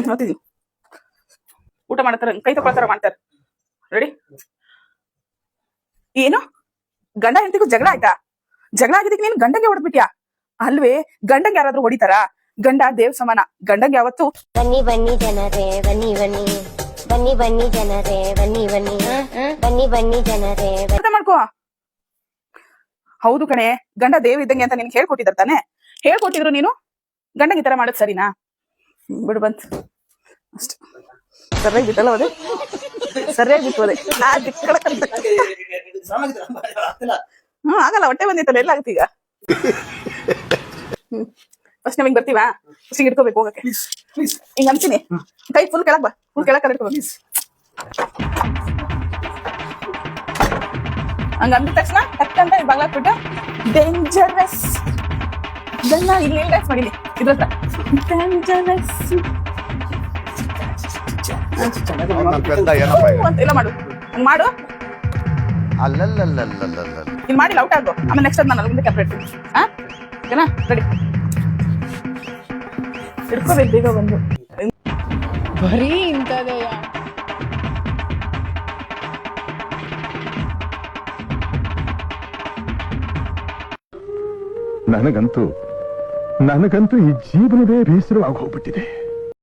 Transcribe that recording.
ನೋಡ್ತಿದ್ದೀನಿ. ಊಟ ಮಾಡ್ತಾರ, ಕೈ ತಗೊಳ್ತಾರ ಮಾಡ್ತಾರ. ರೆಡಿ? ಏನು ಗಂಡ ಹೆಂಡತಿಗೂ ಜಗಳ ಆಯ್ತಾ? ಜಗಳ ಆಗಿದ್ದಕ್ಕೆ ನೀನು ಗಂಡಂಗೆ ಹೊಡೆದ್ಬಿಟ್ಯಾ? ಅಲ್ವೇ, ಗಂಡಂಗೆ ಯಾರಾದ್ರೂ ಹೊಡಿತಾರ? ಗಂಡ ದೇವ್ ಸಮಾನ. ಗಂಡಂಗೆ ಯಾವತ್ತು ಬನ್ನಿ ಬನ್ನಿ ಜನರೇ ಬನ್ನಿ ಬನ್ನಿ, ಬನ್ನಿ ಬನ್ನಿ ಜನರೇ ಬನ್ನಿ ಬನ್ನಿ, ಬನ್ನಿ ಬನ್ನಿ ಜನರೇ ಅರ್ಥ ಮಾಡ್ಕೋ. ಹೌದು ಕಣೆ, ಗಂಡ ದೇವ್ ಇದ್ದಂಗೆ ಅಂತ ನಿನ್ಗೆ ಹೇಳ್ಕೊಟ್ಟಿದಾರ ತಾನೆ? ಹೇಳ್ಕೊಟ್ಟಿದ್ರು ನೀನು ಗಂಡಂಗೆ ಈ ತರ ಮಾಡೋದ್ ಸರಿನಾ? ಬಿಡು ಬಂತ ಅಷ್ಟೇ. ಸರಿಯಾಗಿ ಬಿತ್ತಲ್ಲ ಅದೇ, ಸರಿಯಾಗಿ ಬಿತ್ತೋದೆ. ಆಗಲ್ಲ, ಹೊಟ್ಟೆ ಬಂದಿತ್ತಲ್ಲ, ಎಲ್ಲ ಆಗುತ್ತೆ ಈಗ. ಫಸ್ಟ್ ನಮಗೆ ಬರ್ತೀವಾ? ಫಸ್ಟ್ ಹಿಡ್ಕೋಬೇಕು ಹೋಗಕ್ಕೆ. ಹಿಂಗ ಅಂತೀನಿ, ಕೈ ಫುಲ್ ಕೆಳಗ್ ಬಾ, ಫುಲ್ ಕೆಳಗ್ ಕಲಿಟ್ಕೋಬೇಕು. ಹಂಗ ಅಂದ ತಕ್ಷಣ ಟಕ್ಕಂತ ಬಾಗ್ಲಾಕ್ಬಿಟ್ಟು ಡೇಂಜರಸ್ ಇದನ್ನ ಇಲ್ಲಿ ಡ್ಯಾನ್ಸ್ ಮಾಡಿಲಿ ಇದ್ರತ್ತ ಡೇಂಜರಸ್ ಅಂತೆಲ್ಲ ಮಾಡು. ಹಂಗ ಮಾಡು. ನೀನ್ ಮಾಡಿಲ್ಲ ಔಟ್ ಆಗು. ಆಮೇಲೆ ನೆಕ್ಸ್ಟ್ ನಾನು ಮುಂದೆ ಕ್ಯಾಪ್ರೇಟ್. ಹಾ ಓಕೆನಾ? ರೆಡಿ? ಹಿಡ್ಕೋಬೇಕು ಬೇಗ ಬಂದು. ಬರೀ ಇಂಥದೆಯಾ? ನನಗಂತೂ ಈ ಜೀವನವೇ ಬೇಸರವಾಗಿ ಹೋಗ್ಬಿಟ್ಟಿದೆ.